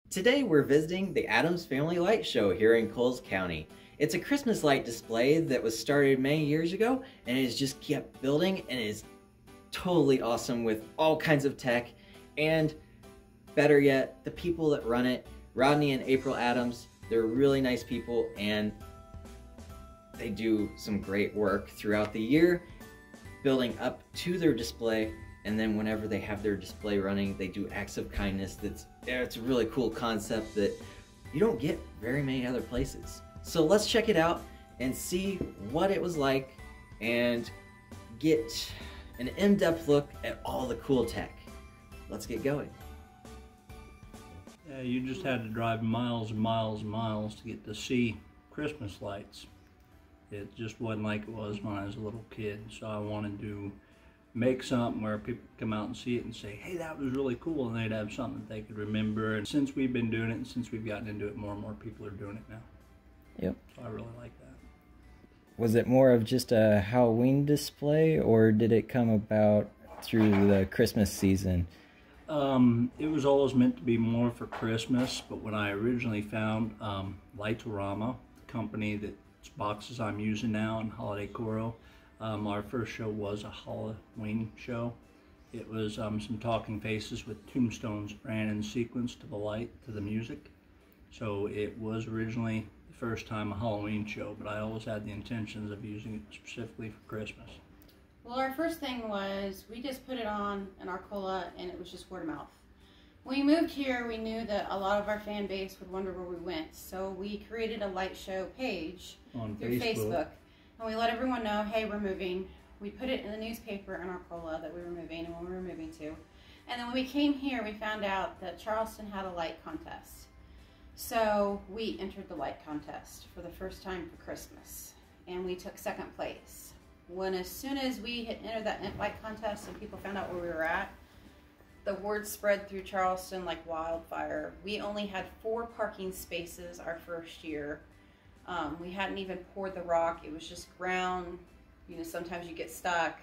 Today we're visiting the Addams Family Light Show here in Coles County. It's a Christmas light display that was started many years ago and it has just kept building and is totally awesome with all kinds of tech, and better yet, the people that run it, Rodney and April Addams, they're really nice people and they do some great work throughout the year building up to their display, and then whenever they have their display running, they do acts of kindness. It's a really cool concept that you don't get very many other places. So let's check it out and see what it was like and get an in-depth look at all the cool tech. Let's get going. Yeah, you just had to drive miles and miles and miles to get to see Christmas lights. It just wasn't like it was when I was a little kid, so I wanted to make something where people come out and see it and say, hey, that was really cool, and they'd have something that they could remember. And since we've been doing it and since we've gotten into it, more and more people are doing it now. Yep. So I really like that. Was it more of just a Halloween display, or did it come about through the Christmas season? It was always meant to be more for Christmas, but when I originally found Lightorama, the company that's boxes I'm using now in Holiday Coro, our first show was a Halloween show. It was some talking faces with tombstones ran in sequence to the light, to the music. So it was originally the first time a Halloween show, but I always had the intentions of using it specifically for Christmas. Well, our first thing was we just put it on in Arcola and it was just word of mouth. When we moved here, we knew that a lot of our fan base would wonder where we went. So we created a light show page through Facebook. And we let everyone know, hey, we're moving. We put it in the newspaper in Arcola that we were moving and when we were moving to. And then when we came here, we found out that Charleston had a light contest. So we entered the light contest for the first time for Christmas. And we took second place. As soon as we had entered that light contest and people found out where we were at, the word spread through Charleston like wildfire. We only had 4 parking spaces our first year. We hadn't even poured the rock. It was just ground. You know, sometimes you get stuck.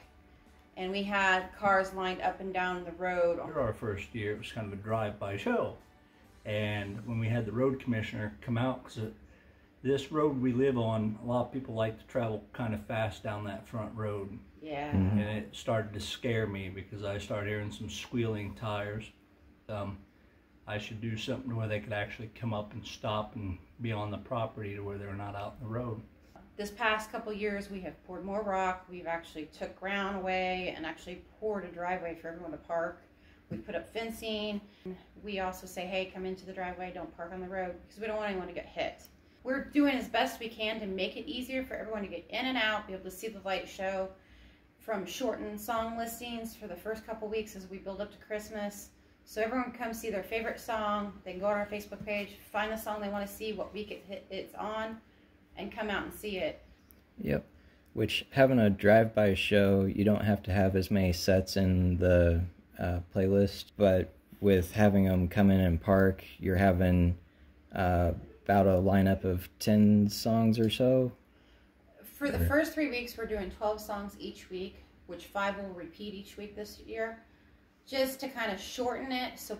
And we had cars lined up and down the road. Our first year, it was kind of a drive-by show. And when we had the road commissioner come out, because this road we live on, a lot of people like to travel kind of fast down that front road. Yeah. And it started to scare me because I started hearing some squealing tires. I should do something where they could actually come up and stop and be on the property to where they're not out in the road. This past couple years, we have poured more rock. We've actually took ground away and actually poured a driveway for everyone to park. We put up fencing. We also say, hey, come into the driveway, don't park on the road, because we don't want anyone to get hit. We're doing as best we can to make it easier for everyone to get in and out, be able to see the light show, from shortened song listings for the first couple weeks as we build up to Christmas. So everyone can come see their favorite song. They can go on our Facebook page, find the song they want to see, what week it's on, and come out and see it. Yep. Which, having a drive-by show, you don't have to have as many sets in the playlist, but with having them come in and park, you're having about a lineup of 10 songs or so. For the first 3 weeks, we're doing 12 songs each week, which 5 will repeat each week this year, just to kind of shorten it. So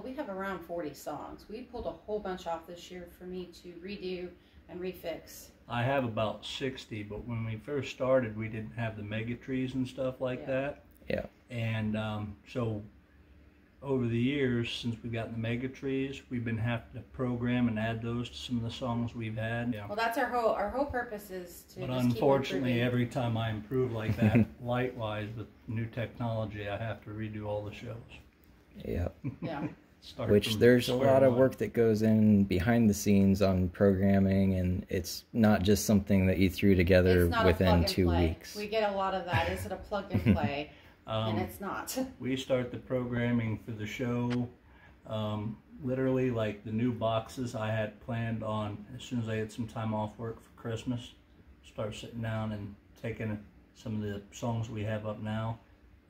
we have around 40 songs. We pulled a whole bunch off this year for me to redo and refix. I have about 60, but when we first started, we didn't have the mega trees and stuff like that. Yeah. And so over the years, since we've gotten the mega trees, we've been having to program and add those to some of the songs we've had. Yeah. Well, that's our whole purpose is to. But just unfortunately, keep every time I improve like that, light-wise with new technology, I have to redo all the shows. Yep. Yeah. Which there's a lot of work that goes in behind the scenes on programming, and it's not just something that you threw together within 2 weeks. We get a lot of that. Is it a plug and play? And it's not. We start the programming for the show, literally like the new boxes I had planned on as soon as I had some time off work for Christmas. Start sitting down and taking some of the songs we have up now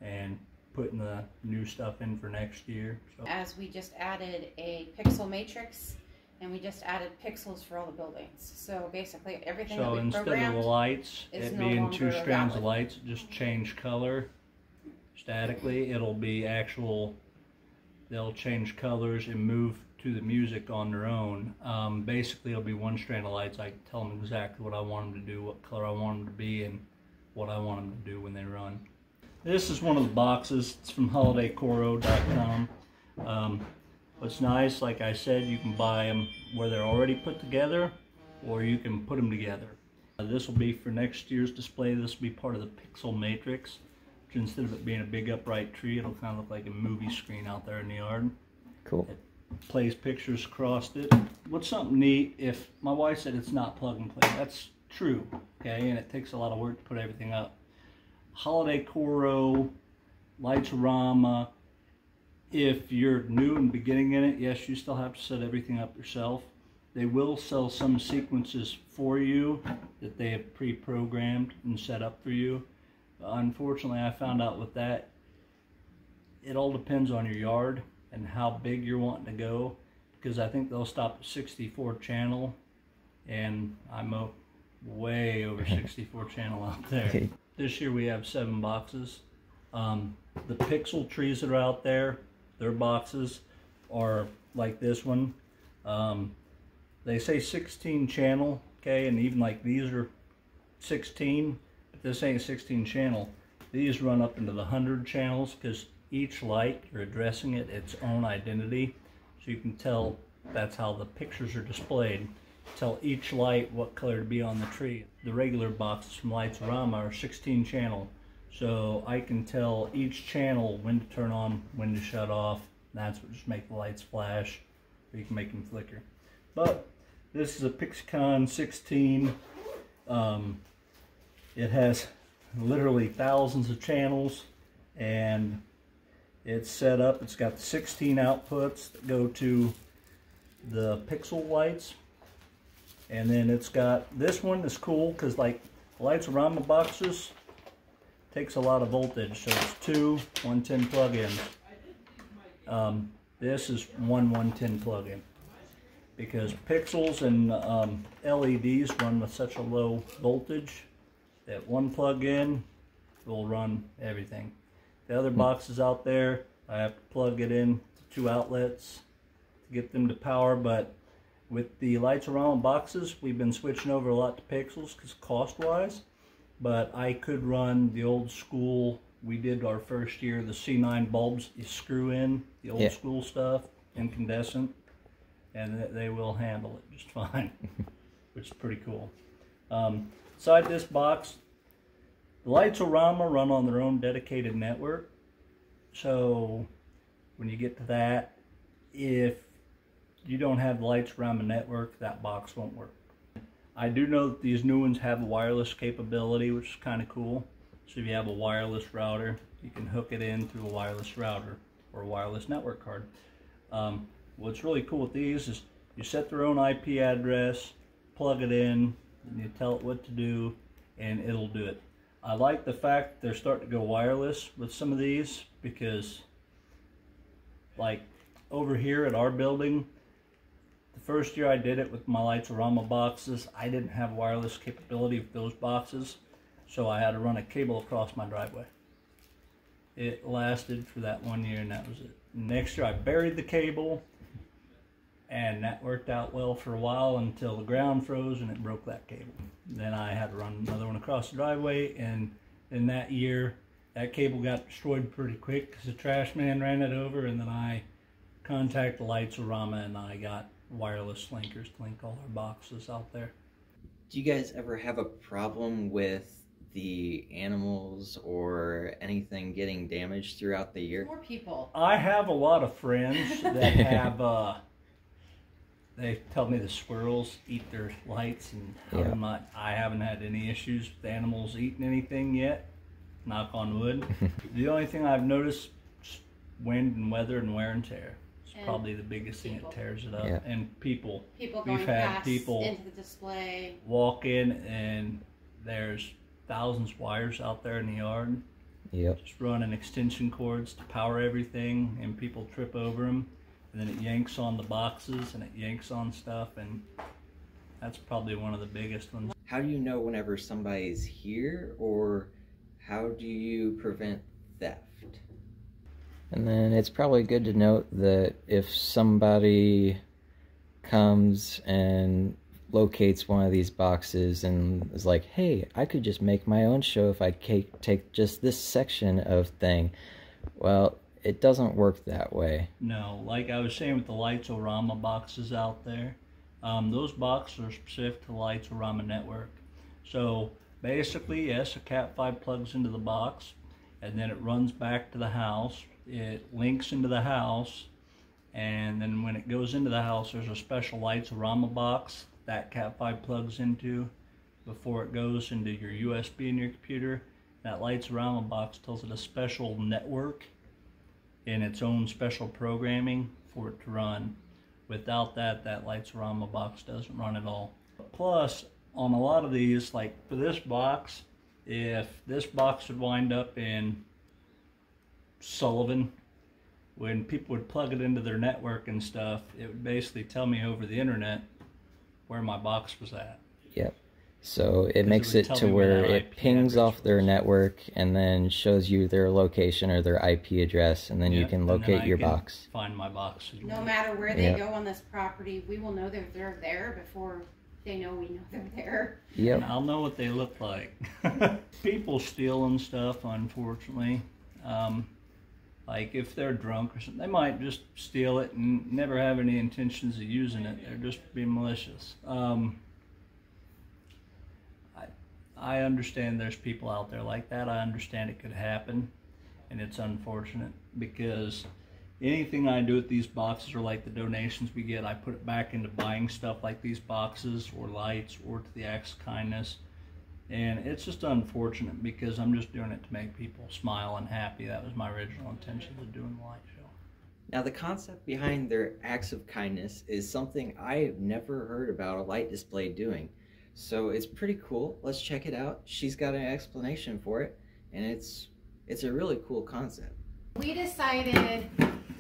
and putting the new stuff in for next year. So. As we just added a pixel matrix, and we just added pixels for all the buildings. So basically everything that we programmed. So instead of the lights, it being 2 strands of lights, just change color. Statically, it'll be actual, they'll change colors and move to the music on their own. Basically, it'll be one strand of lights. I can tell them exactly what I want them to do, what color I want them to be, and what I want them to do when they run. This is one of the boxes. It's from holidaycoro.com. What's nice, like I said, you can buy them where they're already put together, or you can put them together. This will be for next year's display. This will be part of the Pixel Matrix, which instead of it being a big upright tree, it'll kind of look like a movie screen out there in the yard. Cool. It plays pictures across it. What's something neat, if my wife said it's not plug and play, that's true, okay, and it takes a lot of work to put everything up. Holiday Coro, Lights-O-Rama, if you're new and beginning in it, yes, you still have to set everything up yourself. They will sell some sequences for you that they have pre-programmed and set up for you. Unfortunately, I found out with that, it all depends on your yard and how big you're wanting to go, because I think they'll stop at 64 channel, and I'm way over 64 channel out there. Okay. This year we have 7 boxes. The Pixel trees that are out there, their boxes are like this one. They say 16 channel, okay, and even like these are 16, but this ain't 16 channel. These run up into the 100 channels because each light, you're addressing it its own identity, so you can tell that's how the pictures are displayed. Tell each light what color to be on the tree. The regular boxes from Lights-O-Rama are 16 channel, so I can tell each channel when to turn on, when to shut off. That's what just make the lights flash, or you can make them flicker. But this is a Pixicon 16. It has literally thousands of channels, and it's set up. It's got 16 outputs that go to the Pixel lights, and then it's got this one that's cool because like Lights-O-Rama boxes takes a lot of voltage, so it's 2 110 plug-ins. This is 110 plug-in, because Pixels and LEDs run with such a low voltage that one plug-in will run everything. The other boxes out there, I have to plug it in to 2 outlets to get them to power, but with the Lights-O-Rama boxes, we've been switching over a lot to Pixels because cost-wise, but I could run the old school. We did our first year, the C9 bulbs you screw in, the old school stuff, incandescent, and they will handle it just fine, which is pretty cool. Inside this box, the Lights-O-Rama run on their own dedicated network, so when you get to that, if you don't have the Lights-O-Rama network, that box won't work. I do know that these new ones have wireless capability, which is kind of cool. So if you have a wireless router, you can hook it in through a wireless router or a wireless network card. What's really cool with these is you set their own IP address, plug it in, and you tell it what to do, and it'll do it. I like the fact they're starting to go wireless with some of these, because like over here at our building, the first year I did it with my Lights-O-Rama boxes, I didn't have wireless capability with those boxes, so I had to run a cable across my driveway. It lasted for that 1 year, and that was it. Next year I buried the cable, and that worked out well for a while until the ground froze and it broke that cable. Then I had to run another one across the driveway, and in that year that cable got destroyed pretty quick because the trash man ran it over, and then I contacted Lights-O-Rama and I got wireless linkers to link all our boxes out there. Do you guys ever have a problem with the animals or anything getting damaged throughout the year? More people. I have a lot of friends that have they tell me the squirrels eat their lights, and I haven't had any issues with animals eating anything yet, knock on wood. The only thing I've noticed is wind and weather and wear and tear. It's probably the biggest thing that tears it up. Yeah. And people. People going We've had past people into the display. walk in, and there's thousands of wires out there in the yard. Yep. Just running extension cords to power everything, and people trip over them, and then it yanks on the boxes and it yanks on stuff, and that's probably one of the biggest ones. How do you know whenever somebody's here, or how do you prevent theft? And then it's probably good to note that if somebody comes and locates one of these boxes and is like, hey, I could just make my own show if I take just this section of thing. Well, it doesn't work that way. No, like I was saying with the Lights-O-Rama boxes out there, those boxes are specific to the Lights-O-Rama network. So basically, yes, a Cat5 plugs into the box, and then it runs back to the house. It links into the house, and then when it goes into the house, there's a special Lights-O-Rama box that Cat5 plugs into before it goes into your USB in your computer. That Lights-O-Rama box tells it a special network in its own special programming for it to run. Without that, that Lights-O-Rama box doesn't run at all. Plus, on a lot of these, like for this box, if this box would wind up in Sullivan, when people would plug it into their network and stuff, it would basically tell me over the internet where my box was at. Yep. So it makes it to where it pings off their network and then shows you their location or their IP address, and then you can locate your box. Find my box. No matter where they go on this property, we will know that they're there before they know we know they're there. Yep. And I'll know what they look like. People stealing stuff, unfortunately. Like if they're drunk or something, they might just steal it and never have any intentions of using it. They're just being malicious. I understand there's people out there like that. I understand it could happen, and it's unfortunate because anything I do with these boxes or like the donations we get, I put it back into buying stuff like these boxes or lights or to the Acts of Kindness. And it's just unfortunate because I'm just doing it to make people smile and happy. That was my original intention of doing the light show. Now, the concept behind their Acts of Kindness is something I've never heard about a light display doing. So it's pretty cool. Let's check it out. She's got an explanation for it, and it's a really cool concept. We decided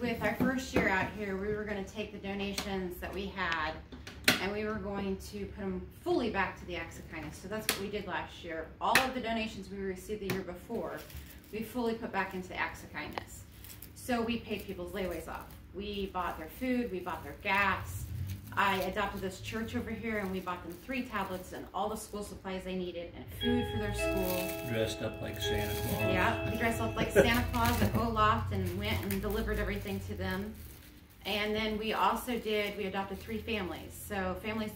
with our first year out here, we were going to take the donations that we had and we were going to put them fully back to the Acts of Kindness. So that's what we did last year. All of the donations we received the year before, we fully put back into the Acts of Kindness. So we paid people's layaways off. We bought their food, we bought their gas. I adopted this church over here and we bought them 3 tablets and all the school supplies they needed and food for their school. Dressed up like Santa Claus. Yeah, we dressed up like Santa Claus at Olaf and went and delivered everything to them. And then we also we adopted 3 families. So families,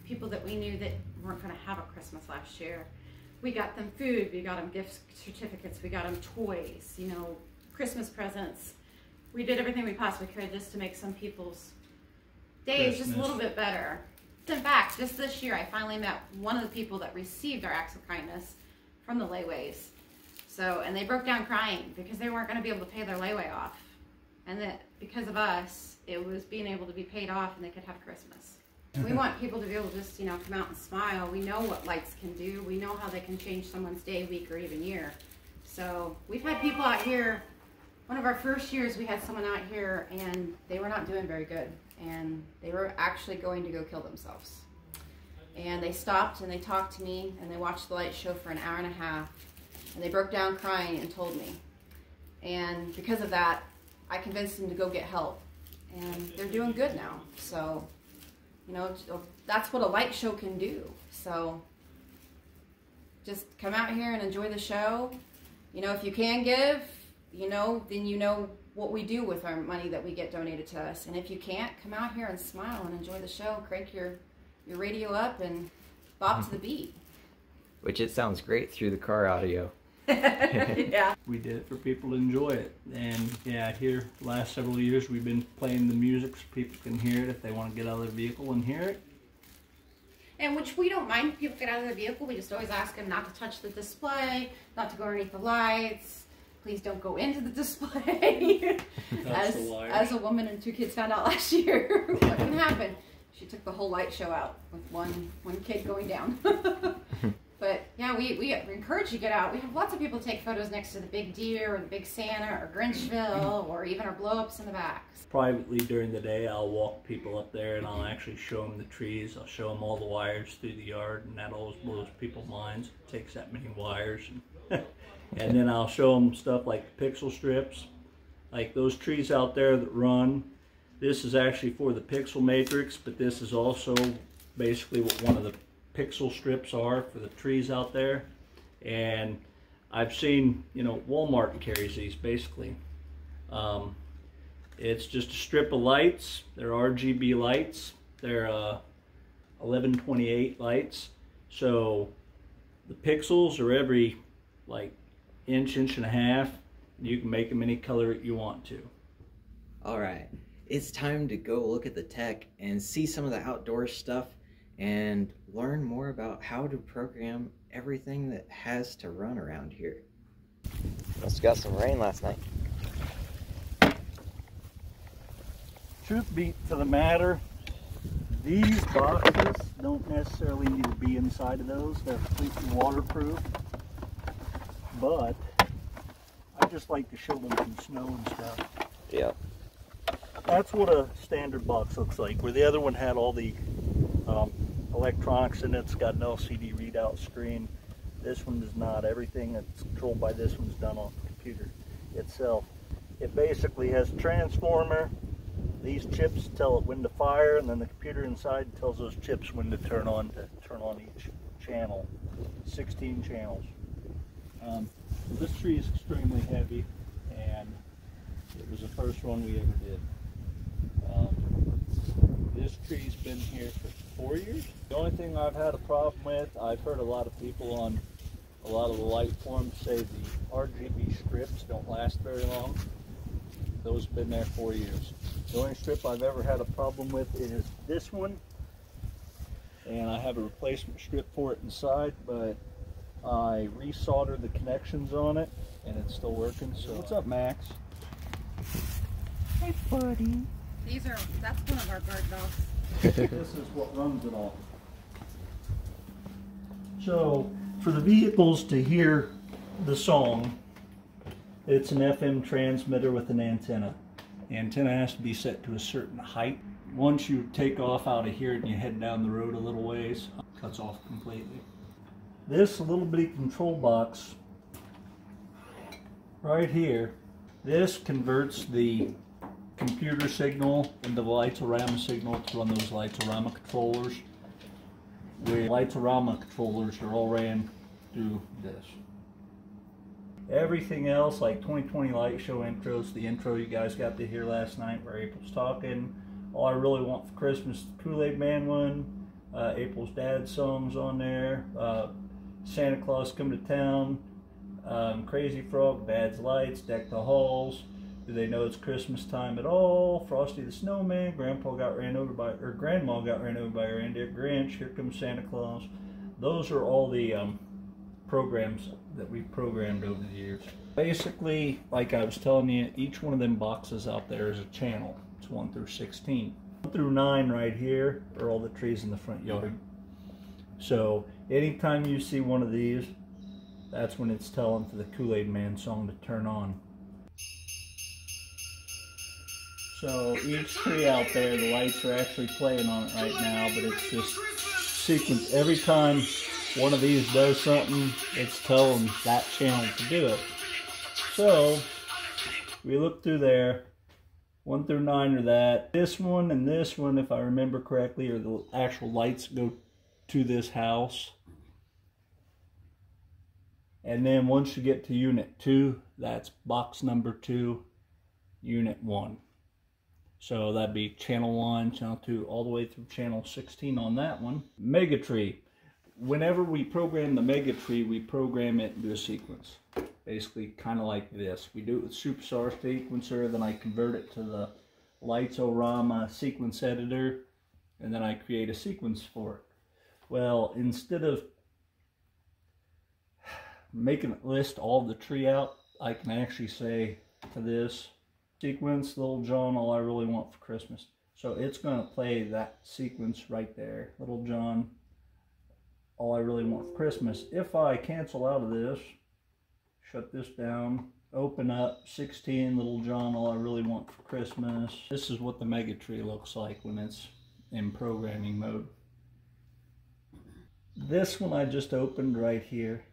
people that we knew that weren't going to have a Christmas last year. We got them food, we got them gift certificates, we got them toys, you know, Christmas presents. We did everything we possibly could just to make some people's days just a little bit better. In fact, just this year, I finally met one of the people that received our Acts of Kindness from the layaways. So, and they broke down crying because they weren't going to be able to pay their layaway off. And that because of us, it was being able to be paid off and they could have Christmas. We want people to be able to just, you know, come out and smile. We know what lights can do. We know how they can change someone's day, week, or even year. So we've had people out here. One of our first years, we had someone out here and they were not doing very good. And they were actually going to go kill themselves. And they stopped and they talked to me and they watched the light show for an hour and a half. And they broke down crying and told me. And because of that, I convinced them to go get help. And they're doing good now. So, you know, that's what a light show can do. So, just come out here and enjoy the show. You know, if you can give, you know, then you know what we do with our money that we get donated to us. And if you can't, come out here and smile and enjoy the show. Crank your radio up and bop to the beat. Which it sounds great through the car audio. Yeah. We did it for people to enjoy it. And yeah, here the last several years we've been playing the music so people can hear it if they want to get out of their vehicle and hear it. And which we don't mind if people get out of their vehicle. We just always ask them not to touch the display, not to go underneath the lights. Please don't go into the display. As a woman and 2 kids found out last year what can happen. She took the whole light show out with one kid going down. But yeah, we encourage you to get out. We have lots of people take photos next to the big deer or the big Santa or Grinchville or even our blow-ups in the back. Privately during the day, I'll walk people up there and I'll actually show them the trees. I'll show them all the wires through the yard, and that always blows people's minds. It takes that many wires. And then I'll show them stuff like pixel strips. Like those trees out there that run, this is actually for the pixel matrix, but this is also basically what one of the pixel strips are for the trees out there. And I've seen, you know, Walmart carries these basically. It's just a strip of lights. They're RGB lights. They're 1128 lights. So the pixels are every like inch and a half. You can make them any color you want to. All right, it's time to go look at the tech and see some of the outdoor stuff and learn more about how to program everything that has to run around here. Must have got some rain last night. Truth be to the matter, these boxes don't necessarily need to be inside of those. They're completely waterproof. But I just like to show them some snow and stuff. Yeah. That's what a standard box looks like, where the other one had all the electronics in it. It's got an LCD readout screen. This one does not. Everything that's controlled by this one's done on the computer itself. It basically has a transformer. These chips tell it when to fire, and then the computer inside tells those chips when to turn on each channel. 16 channels. This tree is extremely heavy, and it was the first one we ever did. This tree's been here for 4 years. The only thing I've had a problem with, I've heard a lot of people on a lot of the light forms say the RGB strips don't last very long. Those have been there 4 years. The only strip I've ever had a problem with is this one, and I have a replacement strip for it inside, but I resoldered the connections on it and it's still working. So what's up, Max? Hey buddy. That's one of our guard dogs. This is what runs it all. So for the vehicles to hear the song, it's an FM transmitter with an antenna. The antenna has to be set to a certain height. Once you take off out of here and you head down the road a little ways, it cuts off completely. This little bitty control box right here, this converts the computer signal into the Lights-O-Rama signal to run those Lights-O-Rama controllers. Where Lights-O-Rama controllers are all ran through this. Everything else, like 2020 Light Show intros, the intro you guys got to hear last night where April's talking, All I Really Want for Christmas, the Kool-Aid Man one, April's dad songs on there, Santa Claus Come to Town, Crazy Frog, Dad's Lights, Deck the Halls, Do They Know It's Christmas Time at All, Frosty the Snowman, Grandma got ran over by a reindeer, Grinch, Here Comes Santa Claus. Those are all the programs that we've programmed over the years. Basically, like I was telling you, each one of them boxes out there is a channel. It's 1 through 16. 1 through 9 right here are all the trees in the front yard. So anytime you see one of these, that's when it's telling for the Kool-Aid Man song to turn on. So each tree out there, the lights are actually playing on it right now, but it's just sequence. Every time one of these does something, it's telling that channel to do it. So we look through there, 1 through 9 are that. This one and this one, if I remember correctly, are the actual lights that go to this house. And then once you get to unit 2, that's box number 2, unit 1. So that'd be channel 1, channel 2, all the way through channel 16 on that one. Megatree. Whenever we program the Megatree, we program it into a sequence. Basically kind of like this. We do it with Superstar Sequencer, then I convert it to the Lights-O-Rama sequence editor, and then I create a sequence for it. Well, instead of making it list all the tree out, I can actually say to this sequence, Little John, All I Really Want for Christmas. So it's going to play that sequence right there. Little John, All I Really Want for Christmas. If I cancel out of this, shut this down, open up 16, Little John, All I Really Want for Christmas. This is what the Megatree looks like when it's in programming mode. This one I just opened right here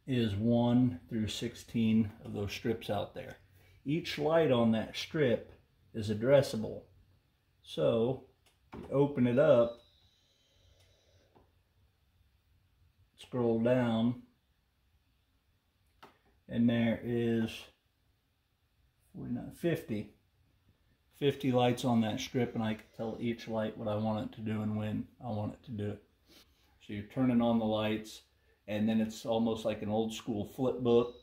is 1 through 16 of those strips out there. each light on that strip is addressable. So you open it up, scroll down, and there is 50 lights on that strip, and I can tell each light what I want it to do and when I want it to do it. So you're turning on the lights, and then it's almost like an old school flip book,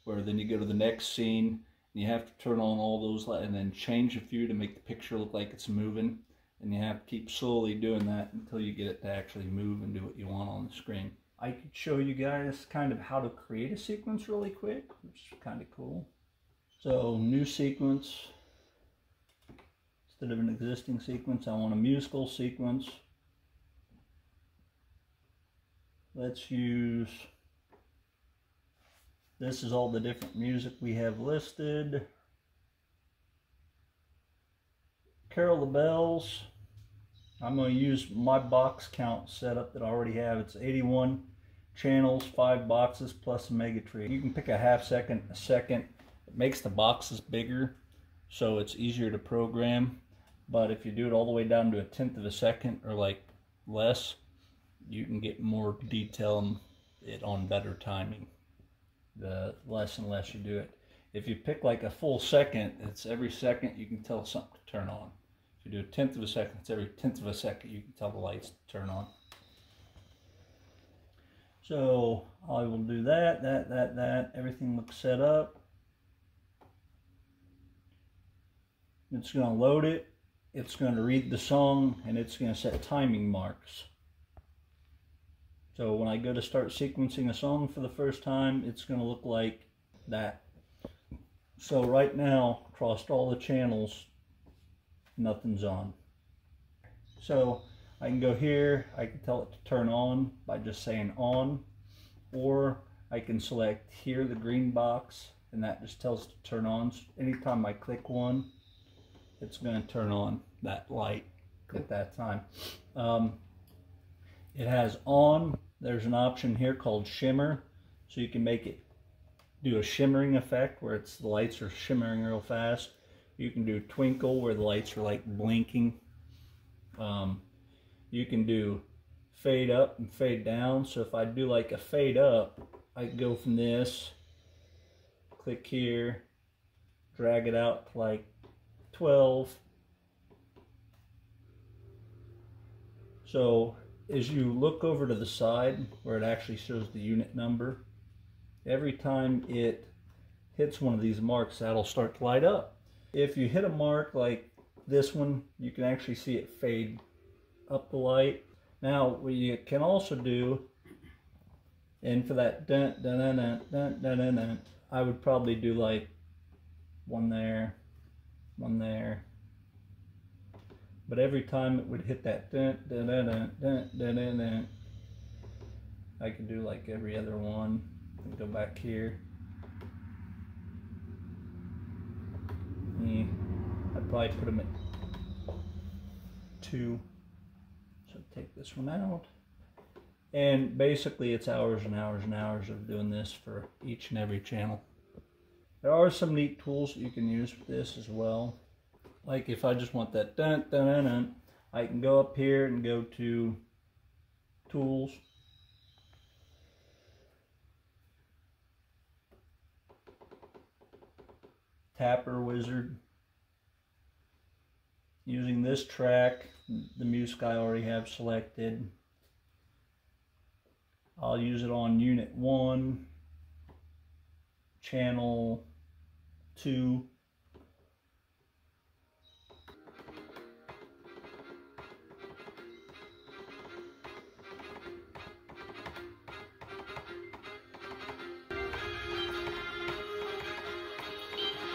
where then you go to the next scene and you have to turn on all those lights and then change a few to make the picture look like it's moving, and you have to keep slowly doing that until you get it to actually move and do what you want on the screen. I could show you guys kind of how to create a sequence really quick, which is kind of cool. So new sequence. Instead of an existing sequence, I want a musical sequence. Let's use, this is all the different music we have listed. Carol the Bells. I'm going to use my box count setup that I already have. It's 81 channels, 5 boxes plus a mega tree. You can pick a half second, a second. It makes the boxes bigger, so it's easier to program. But if you do it all the way down to a 1/10 of a second or like less, you can get more detail and it on better timing. The less and less you do it. If you pick like a full second, it's every second you can tell something to turn on. If you do a 1/10 of a second, it's every 1/10 of a second you can tell the lights to turn on. So I will do that. Everything looks set up. It's going to load it. It's going to read the song, and it's going to set timing marks. So when I go to start sequencing a song for the first time, it's going to look like that. So right now, across all the channels, nothing's on. So I can go here, I can tell it to turn on by just saying on, or I can select here the green box, and that just tells it to turn on. So anytime I click one, it's going to turn on that light at that time. It has on. There's an option here called shimmer, so you can make it do a shimmering effect where the lights are shimmering real fast. You can do twinkle where the lights are like blinking. You can do fade up and fade down. So if I do like a fade up, I go from this, click here, drag it out to like 12. So as you look over to the side where it actually shows the unit number, every time it hits one of these marks, that'll start to light up. If you hit a mark like this one, you can actually see it fade up the light. Now what you can also do, and for that dun, dun, dun, dun, dun, dun, dun, dun, I would probably do like one there, one there. But every time it would hit that dun, dun, dun, dun, dun, dun, dun, dun, I could do like every other one. And go back here. I'd probably put them at 2. So take this one out. And basically it's hours and hours and hours of doing this for each and every channel. There are some neat tools that you can use with this as well. Like if I just want that dun dun dun dun, I can go up here and go to Tools. Tapper Wizard. Using this track, the music I already have selected. I'll use it on Unit 1, Channel 2.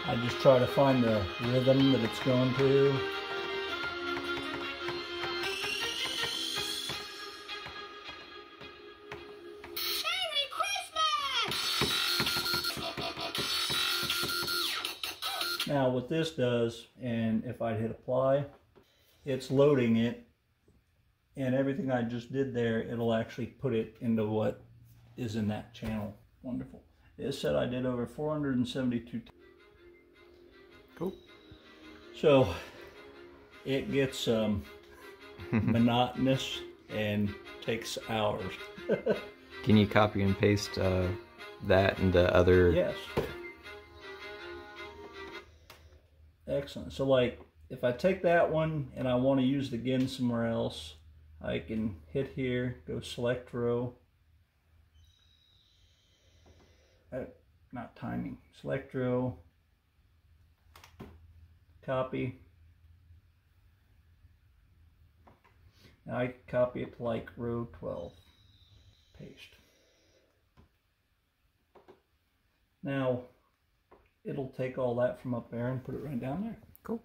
I just try to find the rhythm that it's going to. Now what this does, and if I hit apply, it's loading it, and everything I just did there, it'll actually put it into what is in that channel. Wonderful. It said I did over 472. Cool. So it gets monotonous and takes hours. Can you copy and paste that into other? Yes. Excellent. So like if I take that one and I want to use it again somewhere else, I can hit here, go select row. Not timing. Select row. Copy. Now I copy it to like row 12. Paste. Now it'll take all that from up there and put it right down there. Cool.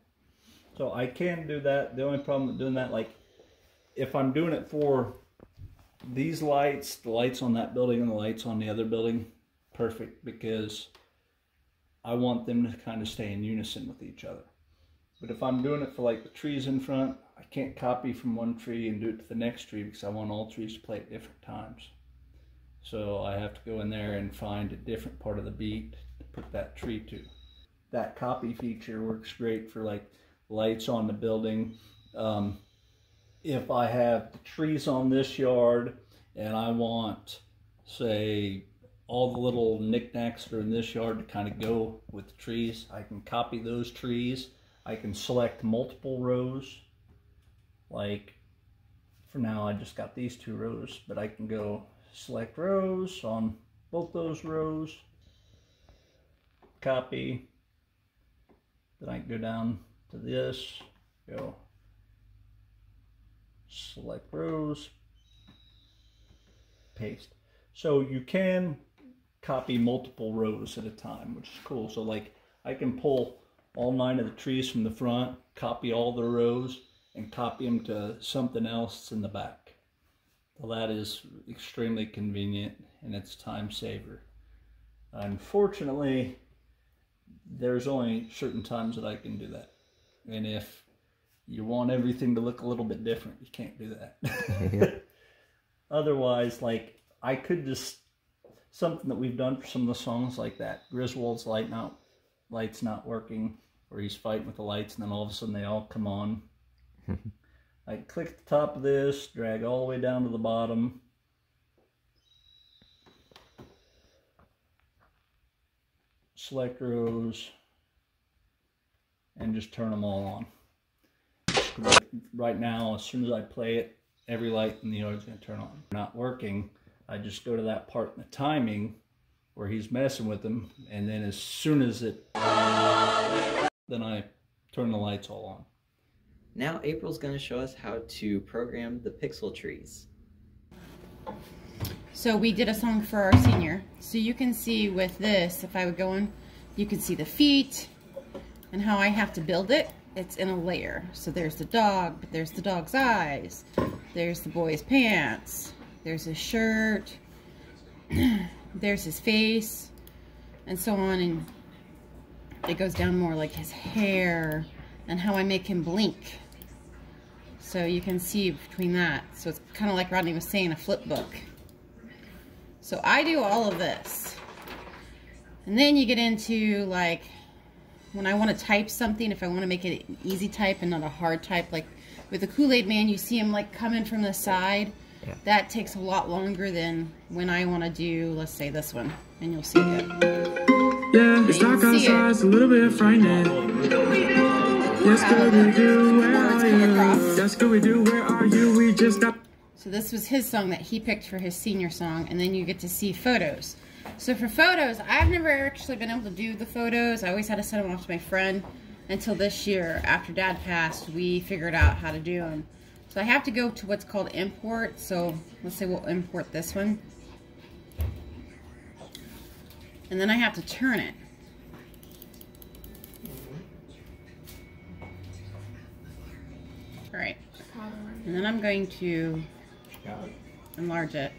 So I can do that. The only problem with doing that, like if I'm doing it for these lights, the lights on that building and the lights on the other building, perfect, because I want them to kind of stay in unison with each other. But if I'm doing it for like the trees in front, I can't copy from one tree and do it to the next tree because I want all trees to play at different times. So I have to go in there and find a different part of the beat to put that tree to. That copy feature works great for like lights on the building. If I have the trees on this yard and I want, say, all the little knickknacks that are in this yard to kind of go with the trees, I can copy those trees. I can select multiple rows. Like for now I just got these 2 rows, but I can go select rows on both those rows, copy, then I can go down to this, go select rows, paste. So you can copy multiple rows at a time, which is cool. So like I can pull all 9 of the trees from the front, copy all the rows, and copy them to something else in the back. Well, that is extremely convenient and it's time saver. Unfortunately, there's only certain times that I can do that. And if you want everything to look a little bit different, you can't do that. Otherwise, like I could just, something that we've done for some of the songs like that, Griswold's light's not working, or he's fighting with the lights and then all of a sudden they all come on. I click at the top of this, drag all the way down to the bottom. Select rows and just turn them all on. Right now, as soon as I play it, every light in the yard is going to turn on. Not working, I just go to that part in the timing where he's messing with them, and then as soon as it, then I turn the lights all on. Now April's going to show us how to program the pixel trees. So we did a song for our senior. So you can see with this, if I would go in, you can see the feet and how I have to build it. It's in a layer. So there's the dog, but there's the dog's eyes. There's the boy's pants. There's his shirt. There's his face, and so on. And it goes down more like his hair and how I make him blink. So you can see between that. So it's kind of like Rodney was saying, a flip book. So I do all of this. And then you get into like, when I want to type something, if I want to make it an easy type and not a hard type, like with the Kool-Aid Man, you see him like coming from the side. Yeah. That takes a lot longer than when I want to do, let's say this one, and you'll see it. Yeah, it's dark outside, it's a little bit frightening. Yes, Scooby-Doo, where are you? Yes, Scooby-Doo, where are you? We just got... So this was his song that he picked for his senior song, and then you get to see photos. So for photos, I've never actually been able to do the photos. I always had to send them off to my friend until this year. After Dad passed, we figured out how to do them. So I have to go to what's called import. So let's say we'll import this one. And then I have to turn it. All right. And then I'm going to enlarge it.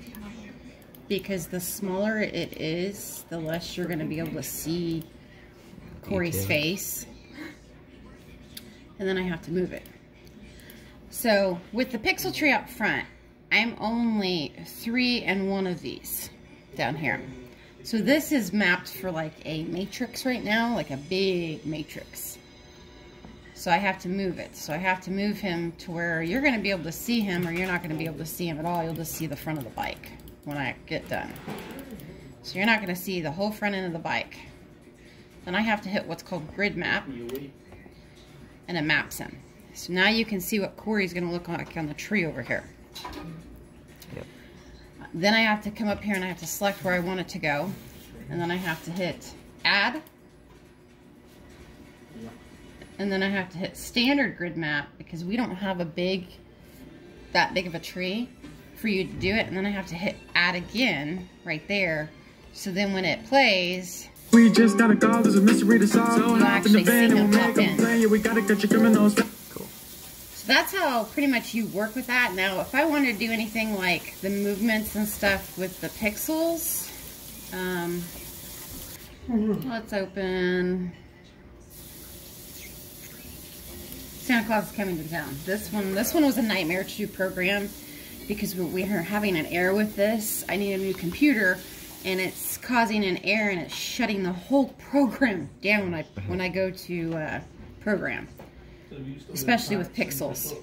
Because the smaller it is, the less you're going to be able to see Corey's face. And then I have to move it. So with the pixel tree up front, I'm only 3 and 1 of these down here. So this is mapped for like a matrix right now, like a big matrix. So I have to move it. So I have to move him to where you're going to be able to see him, or you're not going to be able to see him at all. You'll just see the front of the bike when I get done. So you're not going to see the whole front end of the bike. Then I have to hit what's called grid map, and it maps him. So now you can see what Corey's going to look like on the tree over here. Yep. Then I have to come up here and I have to select where I want it to go. And then I have to hit add. And then I have to hit standard grid map because we don't have that big of a tree for you to do it. And then I have to hit add again right there. So then when it plays, we just got a call, there's a mystery to solve. So you actually see him pop in. Yeah, we gotta catch your criminals. Cool. So that's how pretty much you work with that. Now, if I wanted to do anything like the movements and stuff with the pixels, let's open Santa Claus is Coming to Town. This one was a nightmare to program because we are having an error with this. I need a new computer, and it's causing an error, and it's shutting the whole program down when I go to program, especially with pixels.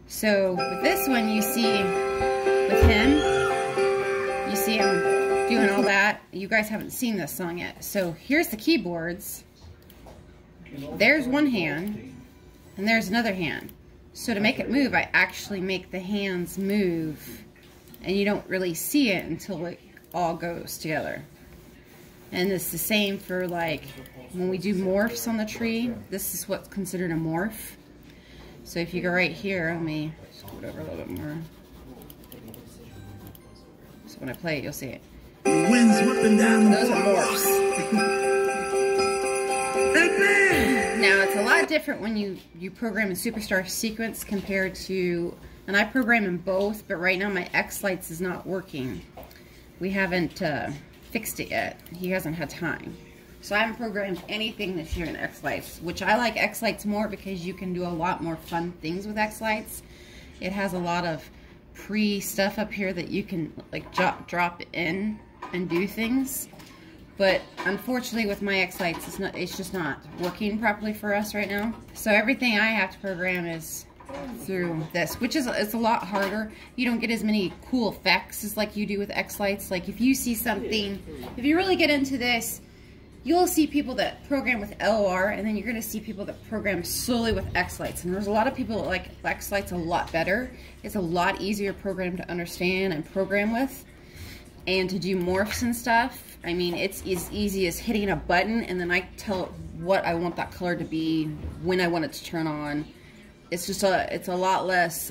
So with this one, you see with him, you see him doing all that. You guys haven't seen this song yet. So here's the keyboards. There's one hand, and there's another hand. So to make it move, I actually make the hands move, and you don't really see it until it all goes together. And it's the same for like when we do morphs on the tree. This is what's considered a morph. So if you go right here, let me scoot over a little bit more. So when I play it, you'll see it. Those are morphs. Now it's a lot different when you program in Superstar Sequence compared to, and I program in both, but right now my X-Lights is not working. We haven't fixed it yet. He hasn't had time. So I haven't programmed anything this year in X-Lights, which I like X-Lights more because you can do a lot more fun things with X-Lights. It has a lot of pre-stuff up here that you can like drop in and do things. But unfortunately with my X-Lights, it's just not working properly for us right now. So everything I have to program is through this, which is it's a lot harder. You don't get as many cool effects as like you do with X-Lights. Like if you see something, if you really get into this, you'll see people that program with LOR, and then you're going to see people that program solely with X-Lights. And there's a lot of people that like X-Lights a lot better. It's a lot easier program to understand and program with. And to do morphs and stuff, I mean, it's as easy as hitting a button, and then I tell it what I want that color to be, when I want it to turn on. It's just it's a lot less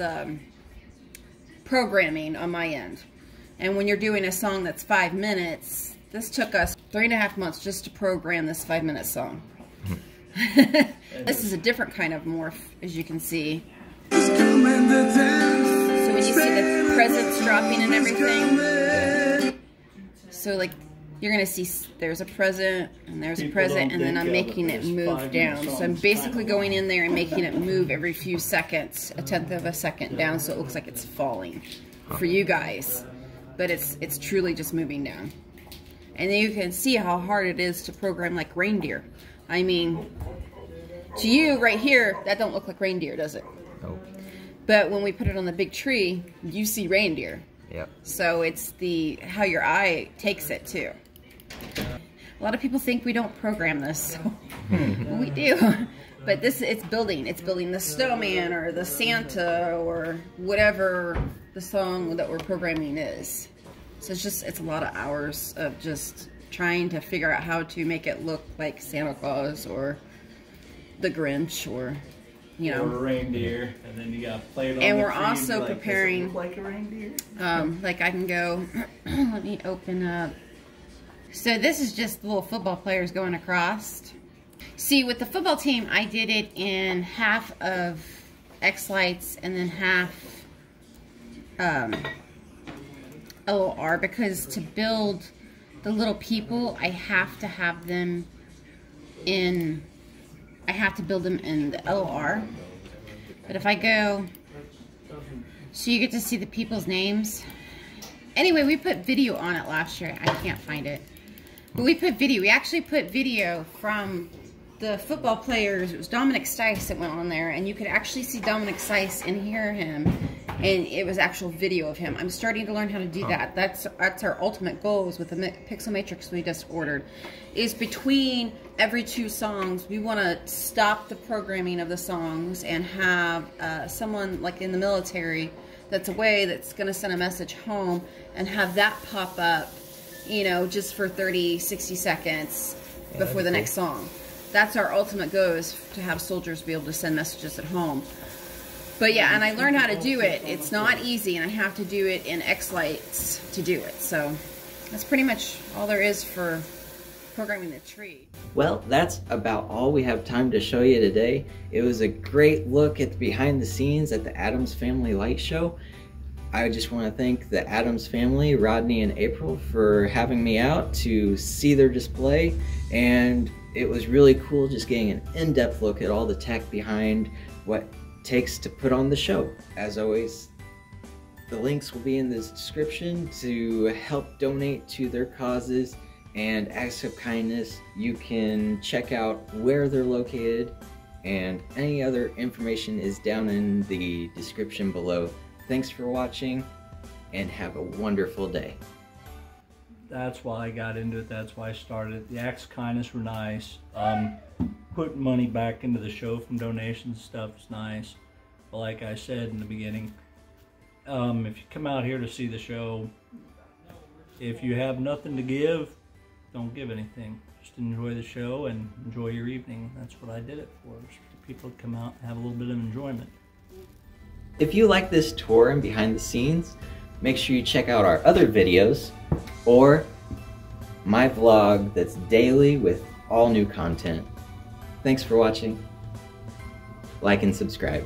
programming on my end. And when you're doing a song that's 5 minutes, this took us 3.5 months just to program this 5-minute song. This is a different kind of morph, as you can see. So when you see the presents dropping and everything, so like you're gonna see there's a present and there's a present, and then I'm making it move down. So I'm basically going in there and making it move every few seconds, 1/10 of a second down, so it looks like it's falling for you guys, but it's truly just moving down. And then you can see how hard it is to program like reindeer. I mean, to you right here, that don't look like reindeer, does it? Nope. But when we put it on the big tree, you see reindeer. Yep. So it's how your eye takes it too. A lot of people think we don't program this, so we do. But it's building the snowman or the Santa or whatever the song that we're programming is. So it's a lot of hours of just trying to figure out how to make it look like Santa Claus or the Grinch or, you know. Or a reindeer, and then you got to play it on and the we're tree also and be like, preparing, does it look like a reindeer? like I can go, let me open up. So this is just the little football players going across. See, with the football team, I did it in half of X-Lights and then half LOR, because to build the little people, I have to have them in, I have to build them in the LOR. But if I go, so you get to see the people's names. Anyway, we put video on it last year. I can't find it. But we put video. We actually put video from the football players, it was Dominic Stice that went on there, and you could actually see Dominic Stice and hear him, and it was actual video of him. I'm starting to learn how to do that. That's our ultimate goal is with the Pixel Matrix we just ordered, is between every 2 songs, we want to stop the programming of the songs and have someone like in the military that's away that's going to send a message home and have that pop up, you know, just for 30, 60 seconds before the next song. That's our ultimate goal, is to have soldiers be able to send messages at home. But yeah, and I learned how to do it. It's not easy, and I have to do it in X-Lights to do it. So that's pretty much all there is for programming the tree. Well, that's about all we have time to show you today. It was a great look at the behind the scenes at the Addams Family Light Show. I just want to thank the Addams family, Rodney and April, for having me out to see their display, and it was really cool just getting an in-depth look at all the tech behind what it takes to put on the show. As always, the links will be in the description to help donate to their causes and acts of kindness. You can check out where they're located, and any other information is down in the description below. Thanks for watching, and have a wonderful day. That's why I got into it. That's why I started. The acts of kindness were nice. Putting money back into the show from donations and stuff is nice. But like I said in the beginning, if you come out here to see the show, if you have nothing to give, don't give anything. Just enjoy the show and enjoy your evening. That's what I did it for. Just for people to come out and have a little bit of enjoyment. If you like this tour and behind the scenes, make sure you check out our other videos or my vlog that's daily with all new content. Thanks for watching. Like and subscribe.